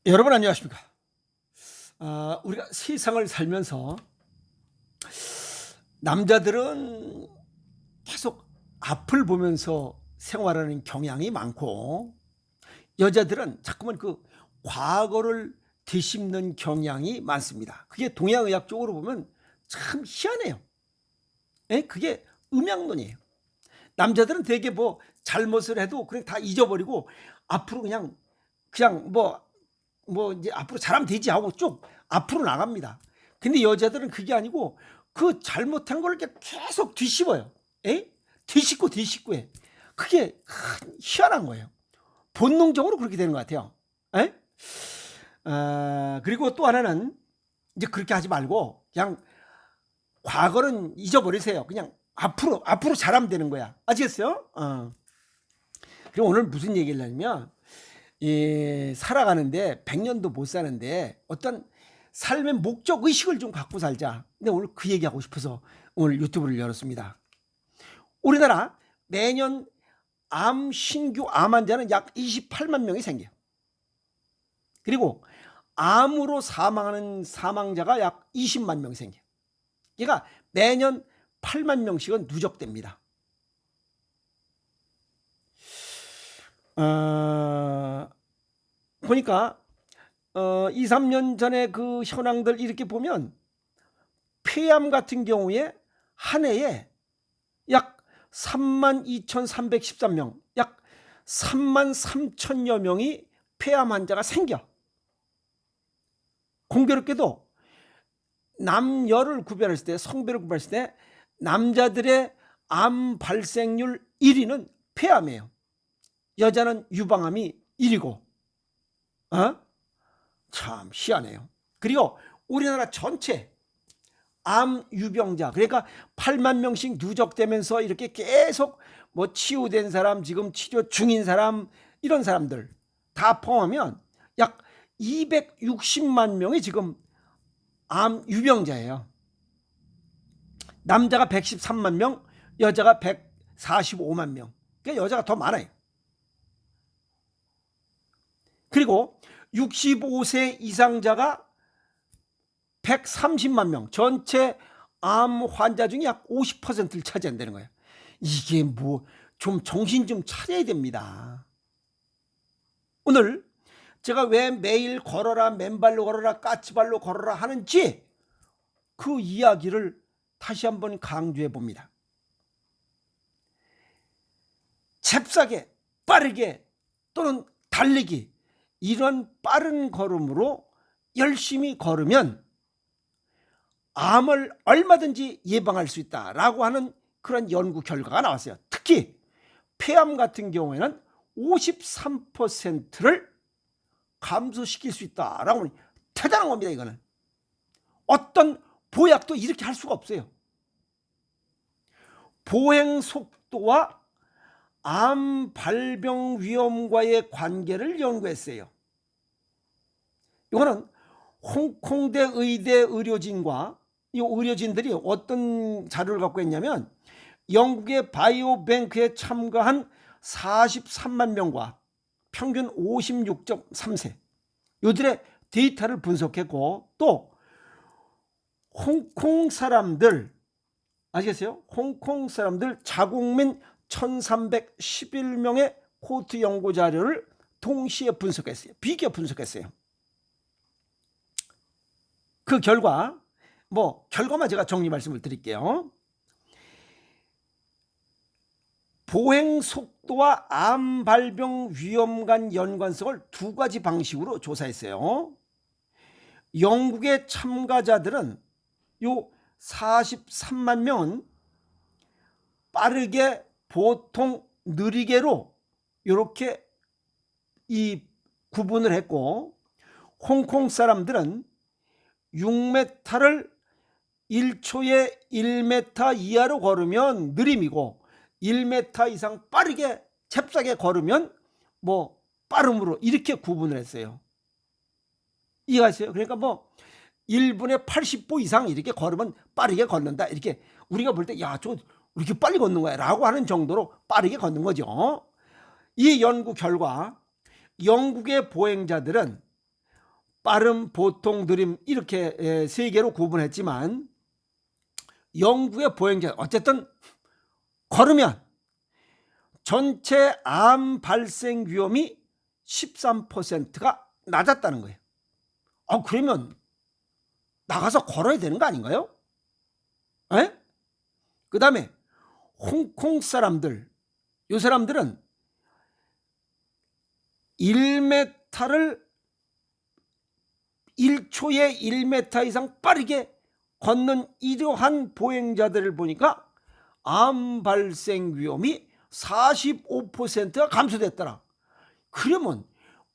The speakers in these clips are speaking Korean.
여러분 안녕하십니까? 우리가 세상을 살면서 남자들은 계속 앞을 보면서 생활하는 경향이 많고 여자들은 자꾸만 그 과거를 되씹는 경향이 많습니다. 그게 동양의학적으로 보면 참 희한해요. 그게 음양론이에요. 남자들은 되게 뭐 잘못을 해도 그냥 다 잊어버리고 앞으로 그냥 뭐 이제 앞으로 잘하면 되지 하고 쭉 앞으로 나갑니다. 근데 여자들은 그게 아니고 그 잘못한 걸 이렇게 계속 뒤집어요. 뒤집고 해. 그게 희한한 거예요. 본능적으로 그렇게 되는 것 같아요. 그리고 또 하나는 이제 그렇게 하지 말고 그냥 과거는 잊어버리세요. 그냥 앞으로 잘하면 되는 거야. 아시겠어요? 그리고 오늘 무슨 얘기를 하냐면 살아가는데 100년도 못 사는데 어떤 삶의 목적 의식을 좀 갖고 살자. 근데 오늘 그 얘기하고 싶어서 오늘 유튜브를 열었습니다. 우리나라 매년 신규 암 환자는 약 28만 명이 생겨요. 그리고 암으로 사망하는 사망자가 약 20만 명이 생겨요. 그러니까 매년 8만 명씩은 누적됩니다. 보니까 2, 3년 전에 그 현황들 이렇게 보면 폐암 같은 경우에 한 해에 약 32,313명, 약 3만 3천여 명이 폐암 환자가 생겨. 공교롭게도 남녀를 구별했을 때, 성별을 구별했을 때 남자들의 암 발생률 1위는 폐암이에요. 여자는 유방암이 1위고. 참 희한해요. 그리고 우리나라 전체 암 유병자, 그러니까 8만 명씩 누적되면서 이렇게 계속 뭐 치유된 사람, 지금 치료 중인 사람, 이런 사람들 다 포함하면 약 260만 명이 지금 암 유병자예요. 남자가 113만 명, 여자가 145만 명. 그러니까 여자가 더 많아요. 그리고 65세 이상자가 130만 명, 전체 암 환자 중에 약 50%를 차지한다는 거예요. 이게 뭐 좀 정신 좀 차려야 됩니다. 오늘 제가 왜 매일 걸어라, 맨발로 걸어라, 까치발로 걸어라 하는지 그 이야기를 다시 한번 강조해 봅니다. 잽싸게, 빠르게 또는 달리기, 이런 빠른 걸음으로 열심히 걸으면 암을 얼마든지 예방할 수 있다라고 하는 그런 연구 결과가 나왔어요. 특히 폐암 같은 경우에는 53%를 감소시킬 수 있다라고 하니 대단한 겁니다. 이거는 어떤 보약도 이렇게 할 수가 없어요. 보행 속도와 암 발병 위험과의 관계를 연구했어요. 이거는 홍콩대 의대 의료진과 이 의료진들이 어떤 자료를 갖고 있냐면 영국의 바이오뱅크에 참가한 43만 명과 평균 56.3세 이들의 데이터를 분석했고, 또 홍콩 사람들 아시겠어요? 홍콩 사람들 자국민 1311명의 코트 연구 자료를 동시에 분석했어요. 비교 분석했어요. 그 결과 결과만 제가 정리 말씀을 드릴게요. 보행 속도와 암 발병 위험 간 연관성을 두 가지 방식으로 조사했어요. 영국의 참가자들은 요 43만 명은 빠르게, 보통, 느리게로 이렇게 이 구분을 했고, 홍콩 사람들은 6m를 1초에 1m 이하로 걸으면 느림이고 1m 이상 빠르게 잽싸게 걸으면 빠름으로 이렇게 구분을 했어요. 이해가세요? 그러니까 1분에 80보 이상 이렇게 걸으면 빠르게 걷는다. 이렇게 우리가 볼 때 저 이렇게 빨리 걷는 거야 라고 하는 정도로 빠르게 걷는 거죠. 이 연구 결과 영국의 보행자들은 빠름, 보통, 느림 이렇게 세 개로 구분했지만 영국의 보행자 어쨌든 걸으면 전체 암 발생 위험이 13%가 낮았다는 거예요. 그러면 나가서 걸어야 되는 거 아닌가요? 그 다음에 홍콩 사람들, 이 사람들은 1m를 1초에 1m 이상 빠르게 걷는 이러한 보행자들을 보니까 암 발생 위험이 45%가 감소됐더라. 그러면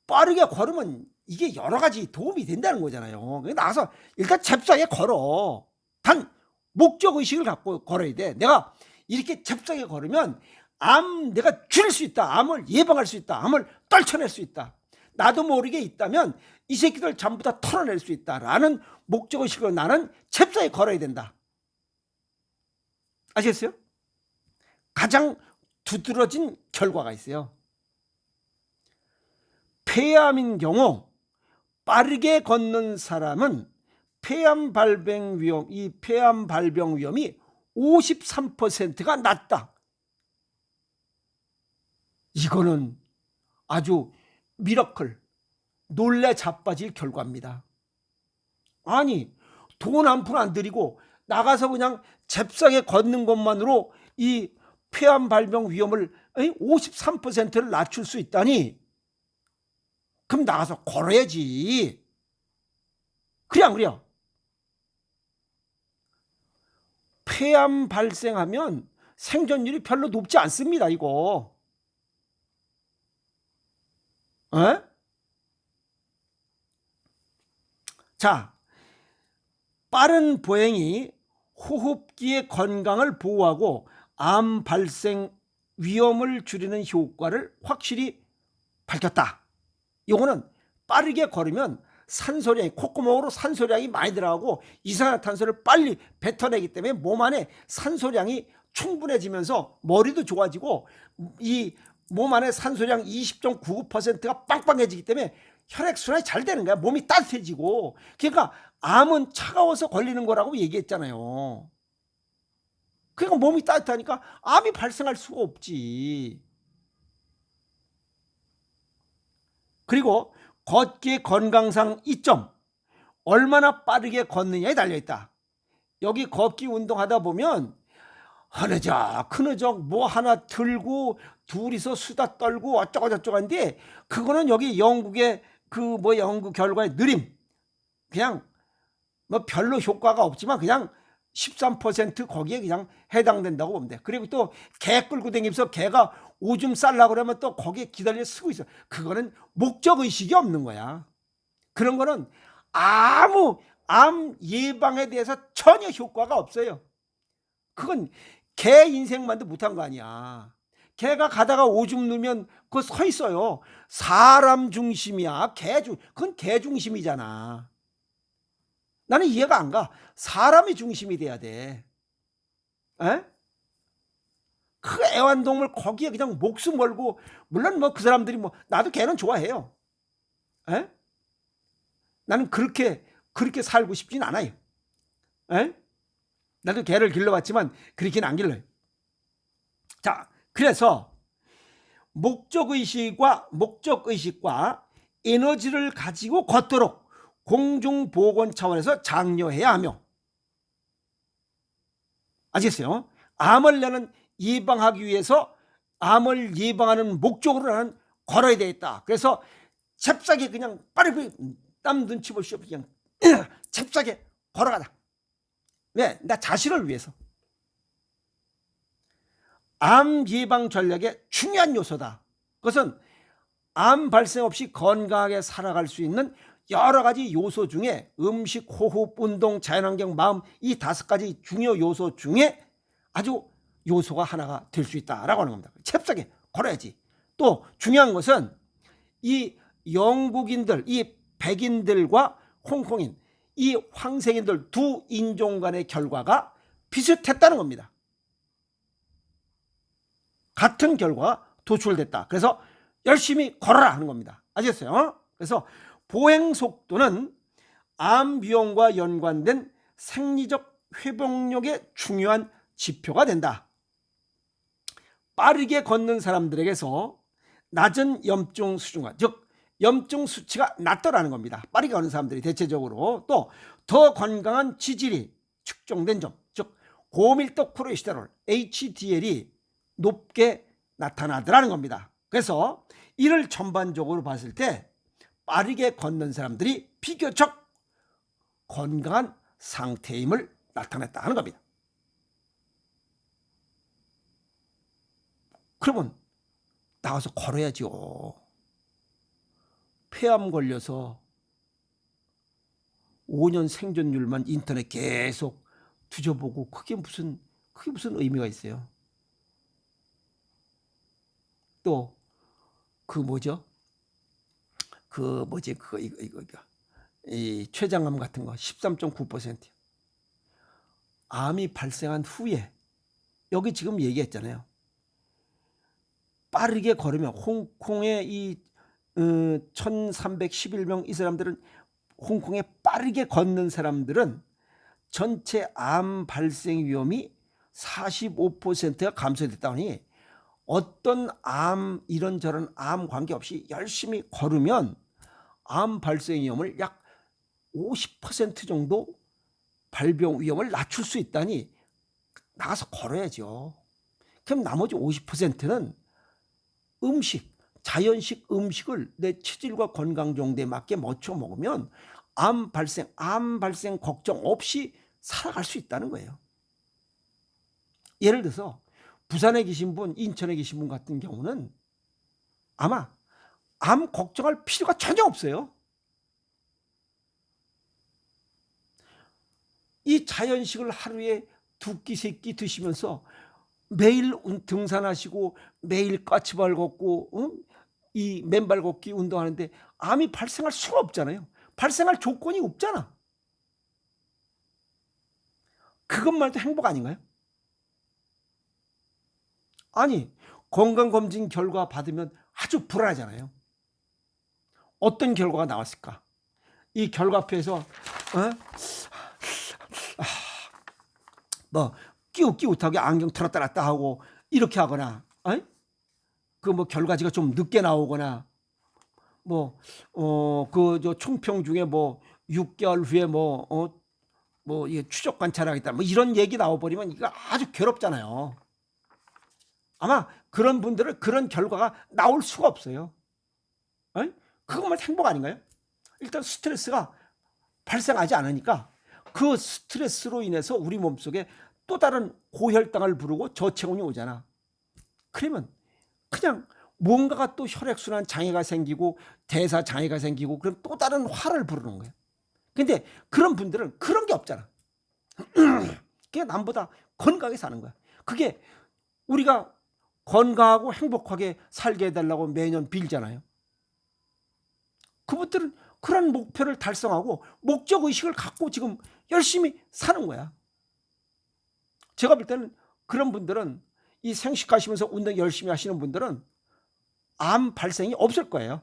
빠르게 걸으면 이게 여러 가지 도움이 된다는 거잖아요. 나가서 일단 잽싸게 걸어. 단 목적의식을 갖고 걸어야 돼. 내가 이렇게 잽싸게 걸으면 내가 줄일 수 있다. 암을 예방할 수 있다. 암을 떨쳐낼 수 있다. 나도 모르게 있다면 이 새끼들 전부 다 털어낼 수 있다라는 목적의식으로 나는 잽싸게 걸어야 된다. 아시겠어요? 가장 두드러진 결과가 있어요. 폐암인 경우 빠르게 걷는 사람은 폐암 발병 위험이 53%가 낮다. 이거는 아주 미러클, 놀래 자빠질 결과입니다. 아니, 돈 한 푼 안 들이고 나가서 그냥 잽싸게 걷는 것만으로 이 폐암 발병 위험을 53%를 낮출 수 있다니, 그럼 나가서 걸어야지. 그래 안 그래요? 폐암 발생하면 생존율이 별로 높지 않습니다. 이거. 자, 빠른 보행이 호흡기의 건강을 보호하고 암 발생 위험을 줄이는 효과를 확실히 밝혔다. 이거는 빠르게 걸으면 산소량이, 콧구멍으로 산소량이 많이 들어가고 이산화탄소를 빨리 뱉어내기 때문에 몸 안에 산소량이 충분해지면서 머리도 좋아지고 이 몸 안에 산소량 20.99%가 빵빵해지기 때문에 혈액순환이 잘 되는 거야. 몸이 따뜻해지고. 그러니까 암은 차가워서 걸리는 거라고 얘기했잖아요. 그러니까 몸이 따뜻하니까 암이 발생할 수가 없지. 그리고 걷기의 건강상 이점, 얼마나 빠르게 걷느냐에 달려있다. 여기 걷기 운동하다 보면 흐느적 흐느적 뭐 하나 들고 둘이서 수다 떨고 어쩌고 저쩌고 한데, 그거는 여기 영국의 연구 결과의 느림, 그냥 뭐 별로 효과가 없지만 그냥 13% 거기에 그냥 해당된다고 보면 돼. 그리고 또 개 끌고 다니면서 개가 오줌 쌀라고 그러면 또 거기에 기다려 쓰고 있어. 그거는 목적의식이 없는 거야. 그런 거는 아무 암 예방에 대해서 전혀 효과가 없어요. 그건 개 인생만도 못한 거 아니야. 개가 가다가 오줌 누면 그거 서 있어요. 사람 중심이야. 그건 개 중심이잖아. 나는 이해가 안 가. 사람이 중심이 돼야 돼. 그 애완동물 거기에 그냥 목숨 걸고, 물론 뭐 그 사람들이 나도 개는 좋아해요. 나는 그렇게 살고 싶진 않아요. 나도 개를 길러봤지만 그렇게는 안 길러요. 자, 그래서 목적의식과 에너지를 가지고 걷도록 공중보건 차원에서 장려해야 하며, 아시겠어요? 암을 나는 예방하기 위해서 암을 예방하는 목적으로 나는 걸어야 되겠다. 그래서 잽싸게 그냥 빠르게 땀 눈치 볼 수 없이 그냥 잽싸게 걸어가다. 왜? 나 자신을 위해서. 암 예방 전략의 중요한 요소다. 그것은 암 발생 없이 건강하게 살아갈 수 있는 여러 가지 요소 중에 음식, 호흡, 운동, 자연환경, 마음, 이 5가지 중요 요소 중에 아주 요소가 하나가 될 수 있다라고 하는 겁니다. 잽싸게 걸어야지. 또 중요한 것은 이 영국인들, 이 백인들과 홍콩인, 이 황색인들 두 인종 간의 결과가 비슷했다는 겁니다. 같은 결과가 도출됐다. 그래서 열심히 걸어라 하는 겁니다. 아시겠어요? 그래서 보행 속도는 암 위험과 연관된 생리적 회복력의 중요한 지표가 된다. 빠르게 걷는 사람들에게서 낮은 염증 수준과, 즉 염증 수치가 낮더라는 겁니다. 빠르게 걷는 사람들이 대체적으로. 또 더 건강한 지질이 측정된 점, 즉 고밀도 콜레스테롤 HDL이 높게 나타나더라는 겁니다. 그래서 이를 전반적으로 봤을 때 빠르게 걷는 사람들이 비교적 건강한 상태임을 나타냈다 하는 겁니다. 그러면 나가서 걸어야죠. 폐암 걸려서 5년 생존율만 인터넷 계속 뒤져보고 그게 무슨 의미가 있어요. 또 이 췌장암 같은 거 13.9%. 암이 발생한 후에 여기 지금 얘기했잖아요. 빠르게 걸으면 홍콩의 이 1311명 이 사람들은, 홍콩에 빠르게 걷는 사람들은 전체 암 발생 위험이 45%가 감소됐다니, 어떤 암 이런저런 암 관계없이 열심히 걸으면 암 발생 위험을 약 50% 정도 발병 위험을 낮출 수 있다니 나가서 걸어야죠. 그럼 나머지 50%는 자연식 음식을 내 체질과 건강 정도에 맞게 맞춰 먹으면 암 발생 걱정 없이 살아갈 수 있다는 거예요. 예를 들어서 부산에 계신 분, 인천에 계신 분 같은 경우는 아마 암 걱정할 필요가 전혀 없어요. 이 자연식을 하루에 2끼 3끼 드시면서 매일 등산하시고 매일 까치발 걷고 이 맨발 걷기 운동하는데 암이 발생할 수가 없잖아요. 발생할 조건이 없잖아. 그것만 해도 행복 아닌가요? 아니, 건강검진 결과 받으면 아주 불안하잖아요. 어떤 결과가 나왔을까? 이 결과표에서 끼웃끼웃하게 안경 틀었다 놨다 하고 이렇게 하거나, 결과지가 좀 늦게 나오거나, 총평 중에 6개월 후에 이게 추적 관찰하겠다, 이런 얘기 나와버리면 이거 아주 괴롭잖아요. 아마 그런 분들은 그런 결과가 나올 수가 없어요. 그것만 행복 아닌가요? 일단 스트레스가 발생하지 않으니까 그 스트레스로 인해서 우리 몸속에 또 다른 고혈당을 부르고 저체온이 오잖아. 그러면 그냥 뭔가가 또 혈액순환 장애가 생기고 대사 장애가 생기고, 그럼 또 다른 화를 부르는 거예요. 근데 그런 분들은 그런 게 없잖아. 그게 남보다 건강하게 사는 거야. 그게 우리가 건강하고 행복하게 살게 해달라고 매년 빌잖아요. 그분들은 그런 목표를 달성하고 목적의식을 갖고 지금 열심히 사는 거야. 제가 볼 때는 그런 분들은, 이 생식하시면서 운동 열심히 하시는 분들은 암 발생이 없을 거예요.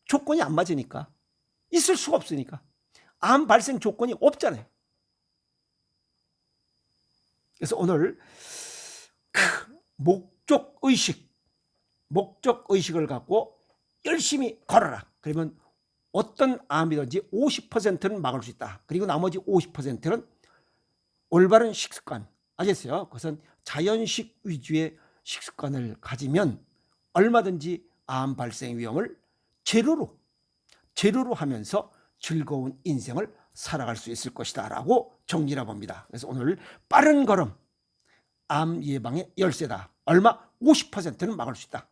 조건이 안 맞으니까. 있을 수가 없으니까. 암 발생 조건이 없잖아요. 그래서 오늘 목적의식을 갖고 열심히 걸어라. 그러면 어떤 암이든지 50%는 막을 수 있다. 그리고 나머지 50%는 올바른 식습관. 아셨어요? 그것은 자연식 위주의 식습관을 가지면 얼마든지 암 발생 위험을 제로로 하면서 즐거운 인생을 살아갈 수 있을 것이다 라고 정리해 봅니다. 그래서 오늘 빠른 걸음, 암 예방의 열쇠다. 얼마? 50%는 막을 수 있다.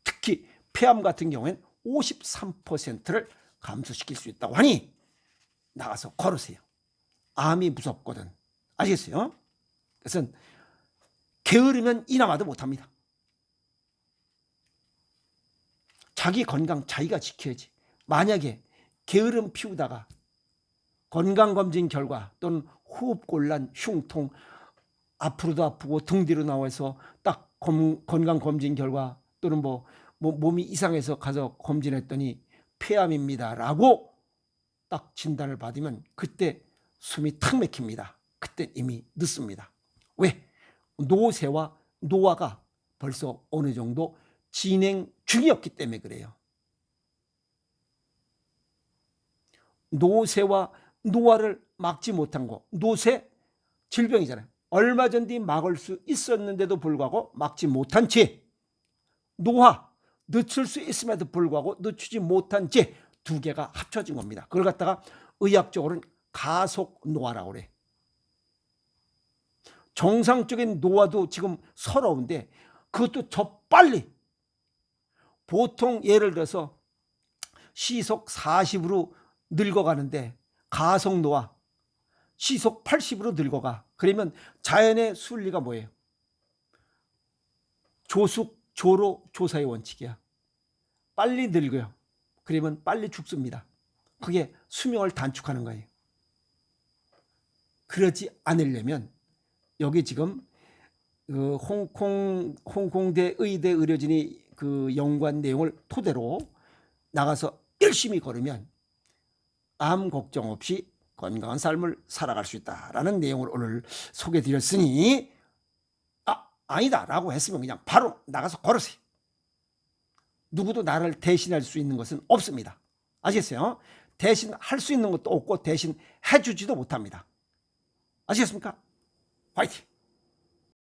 특히 폐암 같은 경우에는 53%를 감소시킬 수 있다고 하니 나가서 걸으세요. 암이 무섭거든. 아시겠어요? 그래서 게으르면 이나마도 못합니다. 자기 건강 자기가 지켜야지. 만약에 게으름 피우다가 건강검진 결과 또는 호흡곤란, 흉통, 앞으로도 아프고 등 뒤로 나와서 딱 건강검진 결과 또는 몸이 이상해서 가서 검진했더니 폐암입니다라고 딱 진단을 받으면 그때 숨이 탁 막힙니다. 그때 이미 늦습니다. 왜? 노쇠와 노화가 벌써 어느 정도 진행 중이었기 때문에 그래요. 노쇠와 노화를 막지 못한 거, 노쇠 질병이잖아요. 얼마 전 뒤 막을 수 있었는데도 불구하고 막지 못한 죄, 노화 늦출 수 있음에도 불구하고 늦추지 못한 죄, 두 개가 합쳐진 겁니다. 그걸 갖다가 의학적으로는 가속 노화라고 그래. 정상적인 노화도 지금 서러운데 그것도 저 빨리, 보통 예를 들어서 시속 40으로 늙어가는데 가속 노화 시속 80으로 늙어가. 그러면 자연의 순리가 뭐예요? 조숙, 조로, 조사의 원칙이야. 빨리 늙어요. 그러면 빨리 죽습니다. 그게 수명을 단축하는 거예요. 그러지 않으려면 여기 지금 그 홍콩대 의대 의료진이 그 연구한 내용을 토대로 나가서 열심히 걸으면 암 걱정 없이 건강한 삶을 살아갈 수 있다라는 내용을 오늘 소개해드렸으니 아니다 라고 했으면 그냥 바로 나가서 걸으세요. 누구도 나를 대신할 수 있는 것은 없습니다. 아시겠어요? 대신할 수 있는 것도 없고 대신 해주지도 못합니다. 아시겠습니까? 화이팅!